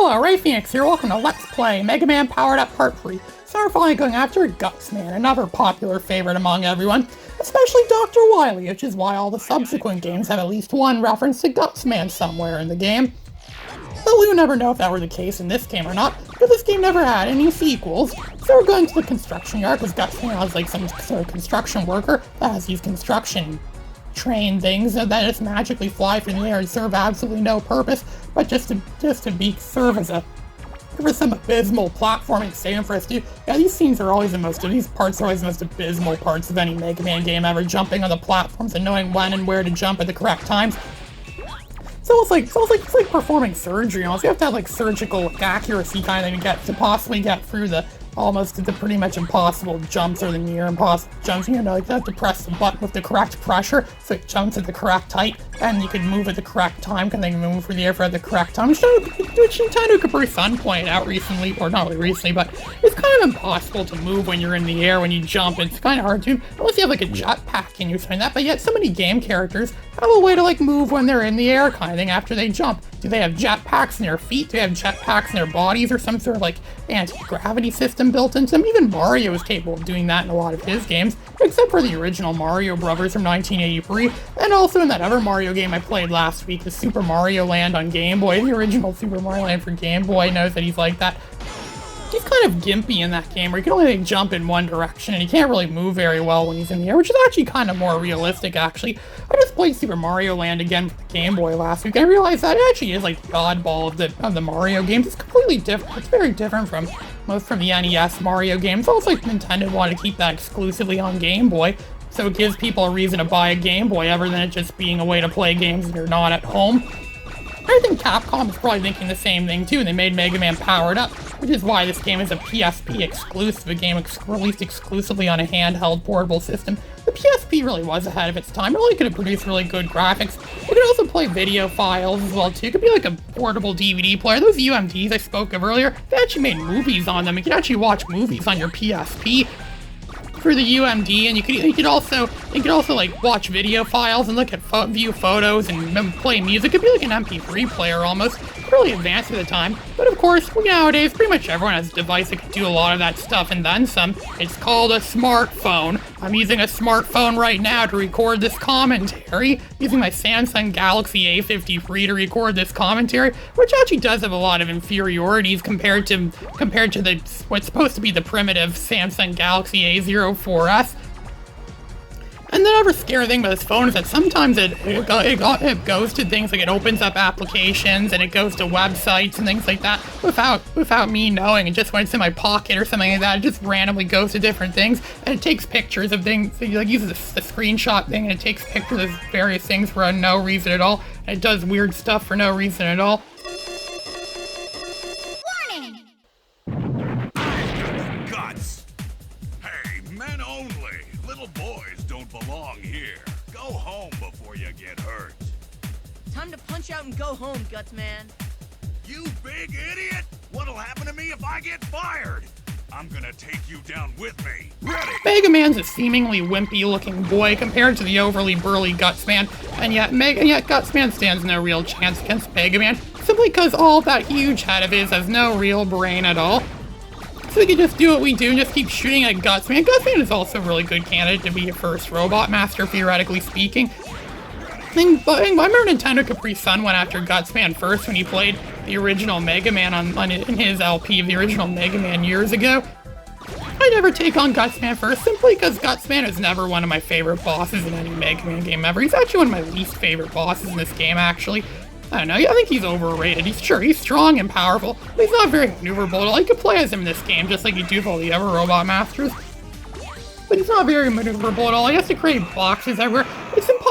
Hello, Ray Phoenix here. Welcome to Let's Play Mega Man Powered Up Part 3. So we're finally going after Gutsman, another popular favorite among everyone, especially Dr. Wily, which is why all the subsequent games have at least one reference to Gutsman somewhere in the game. But we would never know if that were the case in this game or not, because this game never had any sequels. So we're going to the construction yard, because Gutsman has like some sort of construction worker that has these construction train things that just magically fly through the air and serve absolutely no purpose, but just to serve as some abysmal platforming stand for us to do. Yeah, these parts are always the most abysmal parts of any Mega Man game ever, jumping on the platforms and knowing when and where to jump at the correct times. It's like performing surgery almost. You have to have like surgical accuracy kind of thing to possibly get through the pretty much impossible jumps or the near impossible jumps. You know, like you have to press the button with the correct pressure so it jumps at the correct height, and you can move at the correct time, because they can move through the air at the correct time. Which Nintendo Capri-Sun pointed out recently, or not really recently, but it's kind of impossible to move when you're in the air when you jump. It's kind of hard to, unless you have like a jetpack and you're saying that, but yet so many game characters have a way to like move when they're in the air kind of thing after they jump. Do they have jetpacks in their feet? Do they have jetpacks in their bodies, or some sort of like anti-gravity system built into them? Even Mario is capable of doing that in a lot of his games, except for the original Mario Brothers from 1983, and also in that other Mario game I played last week, the Super Mario Land on Game Boy. The original Super Mario Land for Game Boy knows that he's like that. He's kind of gimpy in that game, where he can only like, jump in one direction, and he can't really move very well when he's in the air, which is actually kind of more realistic, actually. I just played Super Mario Land again for the Game Boy last week, and I realized that it actually is like the oddball of the Mario games. It's completely different. It's very different from most from the NES Mario games. It's almost like Nintendo wanted to keep that exclusively on Game Boy, so it gives people a reason to buy a Game Boy, other than it just being a way to play games when you're not at home. I think Capcom is probably thinking the same thing too, and they made Mega Man Powered Up, which is why this game is a PSP exclusive, a game released exclusively on a handheld portable system. The PSP really was ahead of its time. It really could have produced really good graphics. It could also play video files as well too. It could be like a portable DVD player. Those UMDs I spoke of earlier, they actually made movies on them. You could actually watch movies on your PSP for the UMD, and you could also like watch video files and look at view photos and play music. It'd be like an MP3 player almost, really advanced at the time. But of course, nowadays pretty much everyone has a device that can do a lot of that stuff and then some. It's called a smartphone. I'm using a smartphone right now to record this commentary, using my Samsung Galaxy A53 to record this commentary, which actually does have a lot of inferiorities compared to what's supposed to be the primitive Samsung Galaxy A04s. And the other scary thing about this phone is that sometimes it goes to things like it opens up applications and it goes to websites and things like that without me knowing. And just when it's in my pocket or something like that, it just randomly goes to different things, and it takes pictures of things. So it like uses the screenshot thing, and it takes pictures of various things for no reason at all. And it does weird stuff for no reason at all. Guts! Hey, men only. Little boys don't belong here. Go home before you get hurt. Time to punch out and go home, Guts Man. You big idiot! What'll happen to me if I get fired? I'm gonna take you down with me. Ready? Mega Man's a seemingly wimpy-looking boy compared to the overly burly Gutsman, and yet Gutsman stands no real chance against Mega Man, simply because all that huge head of his has no real brain at all. So we can just do what we do and just keep shooting at Gutsman. Gutsman is also a really good candidate to be a first Robot Master, theoretically speaking. I remember Nintendo Capri-Sun went after Gutsman first when he played the original Mega Man in his LP of the original Mega Man years ago. I never take on Gutsman first, simply because Gutsman is never one of my favorite bosses in any Mega Man game ever. He's actually one of my least favorite bosses in this game, actually. I don't know, I think he's overrated. He's strong and powerful, but he's not very maneuverable at all. You could play as him in this game, just like you do with all the other Robot Masters. But he's not very maneuverable at all. He has to create boxes everywhere.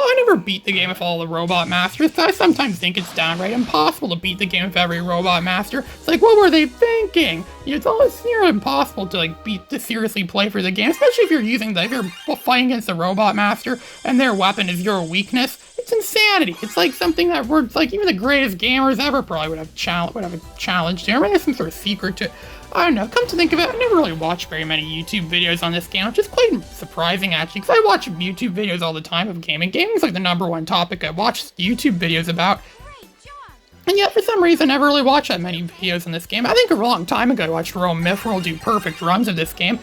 I never beat the game with all the Robot Masters, but I sometimes think it's downright impossible to beat the game with every Robot Master. It's like, what were they thinking? It's almost near impossible to seriously play for the game, especially if you're fighting against the Robot Master and their weapon is your weakness. It's insanity. It's like something that even the greatest gamers ever probably would have a challenge to. I mean, there's some sort of secret to it. I don't know, come to think of it, I never really watched very many YouTube videos on this game, which is quite surprising actually, because I watch YouTube videos all the time of gaming. Gaming's like the #1 topic I watch YouTube videos about. And yet, for some reason, I never really watched that many videos in this game. I think a long time ago, I watched Rome Mithril do perfect runs of this game.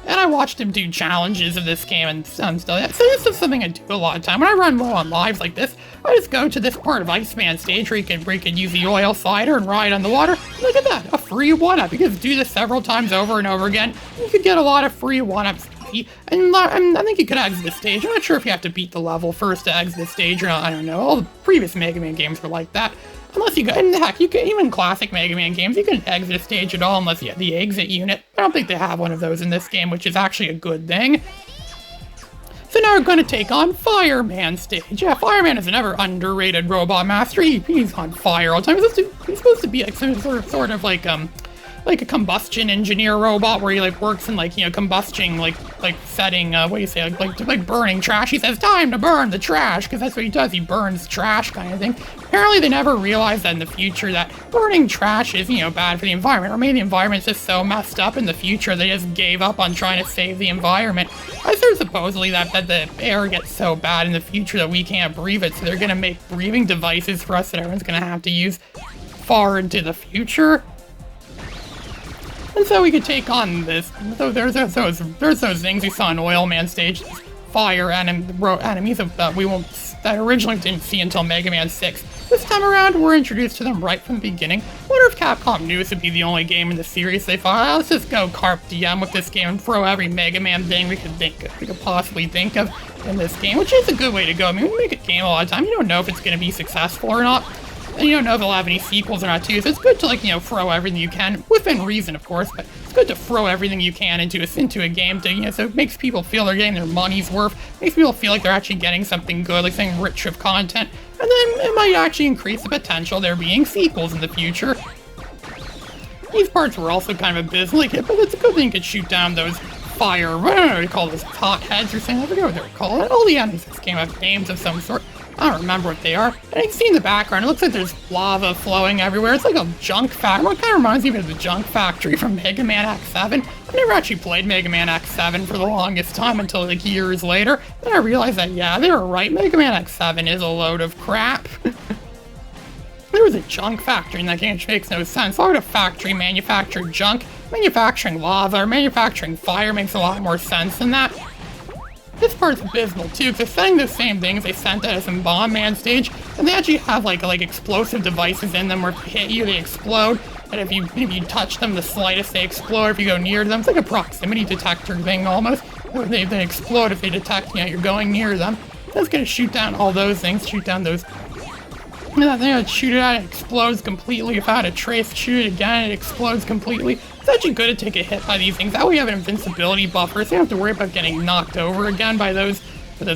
And I watched him do challenges of this game and stuff like that. So this is something I do a lot of time. When I run low on lives like this, I just go to this part of Iceman stage where you can use the oil slider and ride on the water. Look at that, a free 1-up. You can do this several times over and over again. You could get a lot of free 1-ups. And I think you could exit the stage. I'm not sure if you have to beat the level first to exit the stage or not. I don't know. All the previous Mega Man games were like that. Unless you go, and heck, you can, even classic Mega Man games, you can exit a stage at all unless you have the exit unit. I don't think they have one of those in this game, which is actually a good thing. So now we're going to take on Fireman stage. Yeah, Fireman is another underrated robot master. He's on fire all the time. He's supposed to be like some sort of like a combustion engineer robot where he like works in like, you know, combustion like setting what do you say, like burning trash. He says time to burn the trash because that's what he does. He burns trash kind of thing. Apparently they never realized that in the future that burning trash is, you know, bad for the environment, or maybe the environment's just so messed up in the future they just gave up on trying to save the environment. I heard supposedly that the air gets so bad in the future that we can't breathe it, so they're gonna make breathing devices for us that everyone's gonna have to use far into the future. And so we could take on this. So there's those things we saw in Oil Man stage, fire enemies that originally didn't see until Mega Man 6. This time around, we're introduced to them right from the beginning. Wonder if Capcom knew this would be the only game in the series. They thought, let's just go Carpe Diem with this game and throw every Mega Man thing we could possibly think of in this game, which is a good way to go. I mean, when you make a game a lot of time, you don't know if it's going to be successful or not. And you don't know if they'll have any sequels or not too, so it's good to, like, you know, throw everything you can, within reason, of course, but it's good to throw everything you can into a game to, you know, so it makes people feel they're getting their money's worth, makes people feel like they're actually getting something good, like something rich of content, and then it might actually increase the potential there being sequels in the future. These parts were also kind of abysmally hit, but it's a good thing you could shoot down those fire, what do you call those, hot heads or something, I forget what they were called. All the enemies in this game have names of some sort. I don't remember what they are. And you can see in the background, it looks like there's lava flowing everywhere. It's like a junk factory. It kind of reminds me of the junk factory from Mega Man X7. I never actually played Mega Man X7 for the longest time until like years later. Then I realized that, yeah, they were right. Mega Man X7 is a load of crap. There was a junk factory in that game, which makes no sense. Why would a factory manufacture junk? Manufacturing lava or manufacturing fire makes a lot more sense than that. This part's abysmal too, because they're setting the same things they sent at us in Bomb Man stage, and they actually have like explosive devices in them where if you hit you, they explode, and if you touch them the slightest, they explode if you go near them. It's like a proximity detector thing almost. They explode if they detect, you know, you're going near them. That's gonna shoot down all those things, shoot down those. And then shoot it out, it explodes completely. If I had a trace, shoot it again, it explodes completely. It's actually good to take a hit by these things. That way you have an invincibility buffer, so you don't have to worry about getting knocked over again by those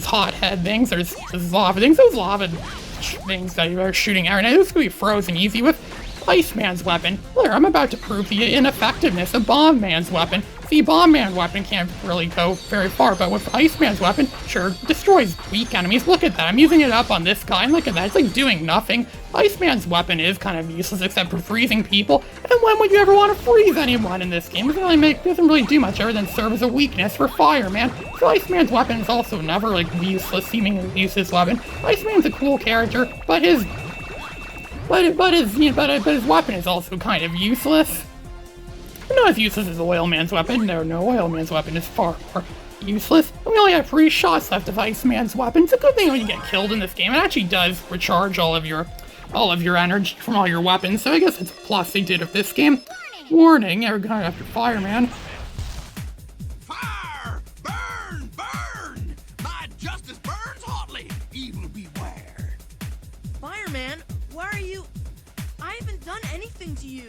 hot head things. There's lava things. Those lava things that you're shooting out. Now, this is going to be frozen easy with Iceman's weapon. There, I'm about to prove the ineffectiveness of Bomb Man's weapon. See, Bomb Man's weapon can't really go very far, but with Iceman's weapon, sure, destroys weak enemies. Look at that, I'm using it up on this guy, and look at that, it's like doing nothing. Iceman's weapon is kind of useless except for freezing people, and when would you ever want to freeze anyone in this game? It doesn't really do much other than serve as a weakness for Fireman. So Iceman's weapon is also never like useless, seemingly useless weapon. Iceman's a cool character, but his weapon is also kind of useless. Not as useless as Oil Man's weapon. No, Oil Man's weapon is far more useless. And we only have 3 shots left of Iceman's weapon. It's a good thing when you get killed in this game. It actually does recharge all of your energy from all your weapons. So I guess it's a plus they did of this game. Warning, we're going after Fireman. Fire! Burn! Burn! My justice burns hotly. Evil beware. Fireman, why are you... I haven't done anything to you.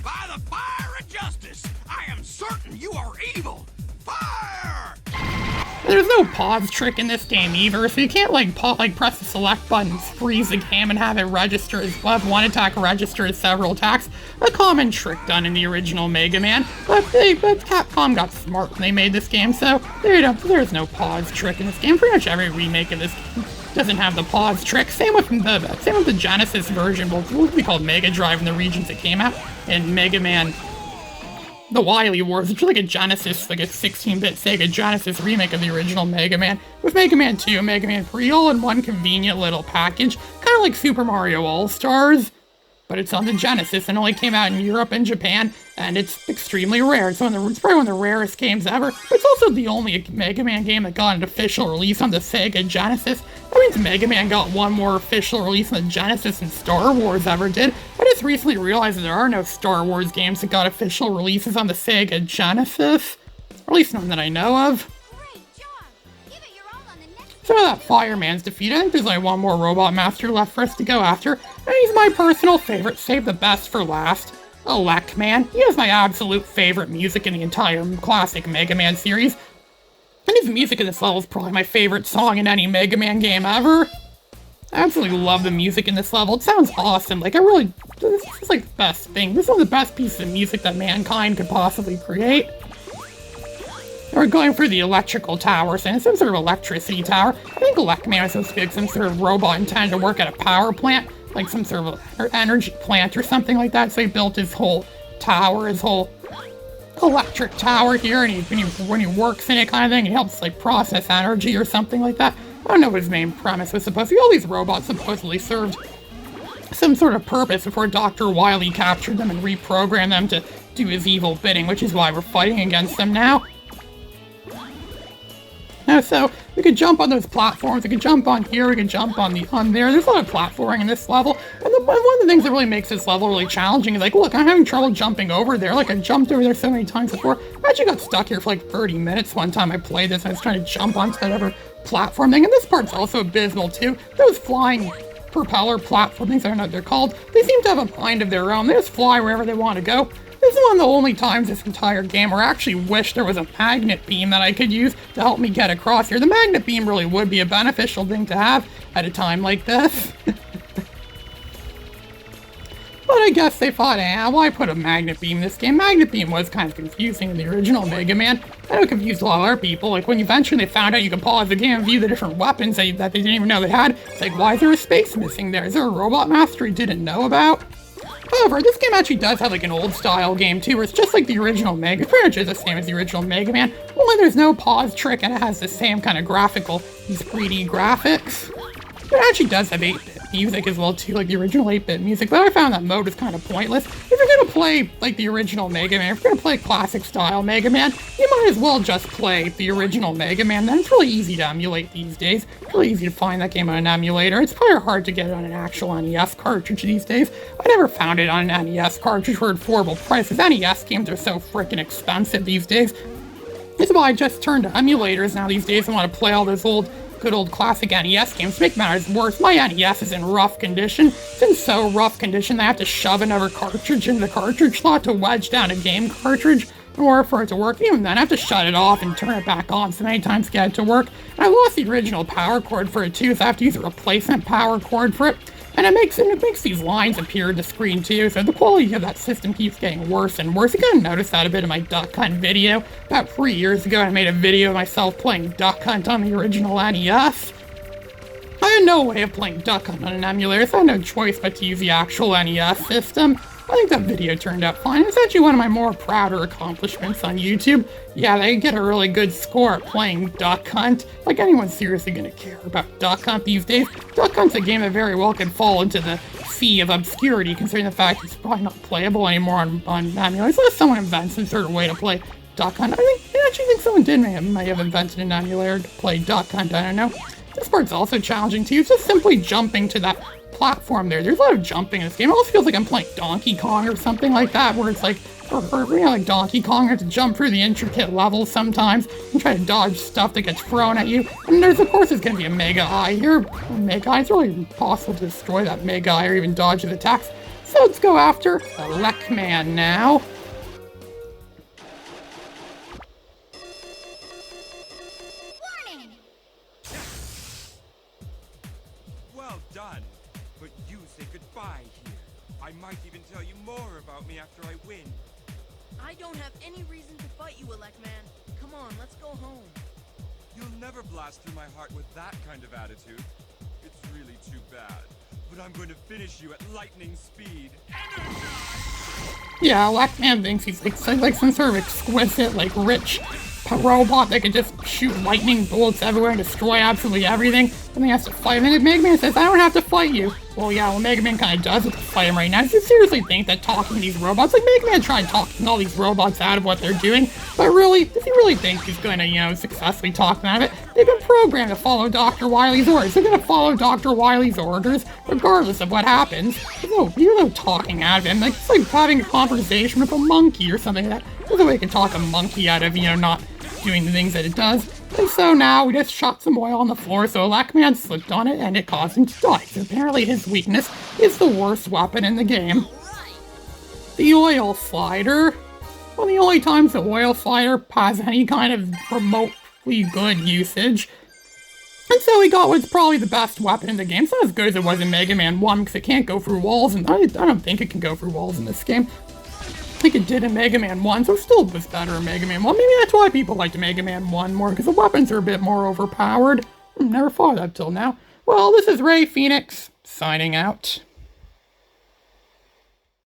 By the fire of justice, I am certain you are evil. Fire! There's no pause trick in this game either, so you can't press the select button, freeze the game, and have it register as one attack register as several attacks. A common trick done in the original Mega Man, but Capcom got smart when they made this game, so there's no pause trick in this game. Pretty much every remake of this game doesn't have the pause trick. Same with the Genesis version, what would be called Mega Drive in the regions that came out, and Mega Man The Wily Wars, which is like a 16-bit Sega Genesis remake of the original Mega Man, with Mega Man 2 and Mega Man 3 all in one convenient little package. Kind kind of like Super Mario All-Stars, but it's on the Genesis and only came out in Europe and Japan, and it's extremely rare. It's probably one of the rarest games ever, but it's also the only Mega Man game that got an official release on the Sega Genesis. That means Mega Man got one more official release on the Genesis than Star Wars ever did. I just recently realized that there are no Star Wars games that got official releases on the Sega Genesis, or at least none that I know of. So now that Fireman's defeated, I think there's only one more Robot Master left for us to go after, and he's my personal favorite, save the best for last, Elecman. He has my absolute favorite music in the entire classic Mega Man series, and his music in this level is probably my favorite song in any Mega Man game ever. I absolutely love the music in this level. It sounds awesome. Like, this is like the best thing. This is one of the best pieces of music that mankind could possibly create. We're going through the electrical towers, and it's some sort of electricity tower. I think Elecman was supposed to be like some sort of robot intended to work at a power plant, like some sort of energy plant or something like that. So he built his whole tower, his whole electric tower here, and when he works in it kind of thing, he helps like process energy or something like that. I don't know what his main premise was supposed to be. All these robots supposedly served some sort of purpose before Dr. Wily captured them and reprogrammed them to do his evil bidding, which is why we're fighting against them now. So we could jump on those platforms, we could jump on here, we could jump on there. There's a lot of platforming in this level, and one of the things that really makes this level really challenging is like, look, I'm having trouble jumping over there. Like, I jumped over there so many times before. I actually got stuck here for like 30 minutes one time I played this, and I was trying to jump onto that other platform thing, and this part's also abysmal too. Those flying propeller platform things, I don't know what they're called, they seem to have a mind of their own. They just fly wherever they want to go. This is one of the only times this entire game where I actually wish there was a magnet beam that I could use to help me get across here. The magnet beam really would be a beneficial thing to have at a time like this. But I guess they thought, why put a magnet beam in this game? Magnet beam was kind of confusing in the original Mega Man. I know it confused a lot of other people. Like, when eventually they found out you could pause the game and view the different weapons that they didn't even know they had, it's like, why is there a space missing there? Is there a Robot Master he didn't know about? However, this game actually does have like an old-style game too, where it's just like the original Mega, pretty much is the same as the original Mega Man, only there's no pause trick and it has the same kind of graphical, these 3D graphics. It actually does have 8-bit music as well too, like the original 8-bit music, but I found that mode was kind of pointless. If you're gonna play like the original Mega Man, if you're gonna play classic-style Mega Man, you might as well just play the original Mega Man. Then it's really easy to emulate these days. It's really easy to find that game on an emulator. It's probably hard to get it on an actual NES cartridge these days. I never found it on an NES cartridge for affordable prices. NES games are so freaking expensive these days. This is why I just turned to emulators now these days and want to play all those good old classic NES games. To make matters worse, my NES is in rough condition. It's in so rough condition that I have to shove another cartridge into the cartridge slot to wedge down a game cartridge in order for it to work. Even then, I have to shut it off and turn it back on so many times to get it to work. And I lost the original power cord for it too, so I have to use a replacement power cord for it. And it makes these lines appear on the screen too, so the quality of that system keeps getting worse and worse. You kind of noticed that a bit in my Duck Hunt video. About 3 years ago, I made a video of myself playing Duck Hunt on the original NES. I had no way of playing Duck Hunt on an emulator, so I had no choice but to use the actual NES system. I think that video turned out fine. It's actually one of my more prouder accomplishments on YouTube. Yeah, they get a really good score at playing Duck Hunt. Like, anyone's seriously gonna care about Duck Hunt these days. Duck Hunt's a game that very well can fall into the sea of obscurity, considering the fact it's probably not playable anymore on emulators, unless someone invents some sort of way to play Duck Hunt. I actually think someone may have invented an emulator to play Duck Hunt, I don't know. This part's also challenging too. It's just simply jumping to that platform there. There's a lot of jumping in this game. It almost feels like I'm playing Donkey Kong or something like that, where it's like, like Donkey Kong, you have to jump through the intricate levels sometimes and try to dodge stuff that gets thrown at you. And of course, there's going to be a Mega Eye here. Mega Eye, it's really impossible to destroy that Mega Eye or even dodge his attacks. So let's go after Elecman now. Well done. But you say goodbye here. I might even tell you more about me after I win. I don't have any reason to fight you, Elecman. Come on, let's go home. You'll never blast through my heart with that kind of attitude. It's really too bad. But I'm going to finish you at lightning speed. Energize! Yeah, Lackman thinks he's like some sort of exquisite, like rich robot that can just shoot lightning bolts everywhere and destroy absolutely everything. And he has to fight him. And Mega Man says, I don't have to fight you. Well, yeah, Mega Man kind of does have to fight him right now. Does he seriously think that talking to these robots, like Mega Man tried talking all these robots out of what they're doing, but really, does he really think he's going to, successfully talk them out of it? They've been programmed to follow Dr. Wily's orders. They're going to follow Dr. Wily's orders regardless of what happens. There's no talking out of him. Like, it's like having a conversation with a monkey or something like that. There's no way you can talk a monkey out of, not doing the things that it does. And so now we just shot some oil on the floor, so Lackman slipped on it and it caused him to die. So apparently his weakness is the worst weapon in the game. The oil slider. Well, the only times the oil slider has any kind of remotely good usage. And so he got what's probably the best weapon in the game. It's not as good as it was in Mega Man 1 because it can't go through walls, and I don't think it can go through walls in this game. I think it did in Mega Man 1, so it still was better in Mega Man 1. Maybe that's why people liked Mega Man 1 more, because the weapons are a bit more overpowered. Never thought of that till now. Well, this is Ray Phoenix, signing out.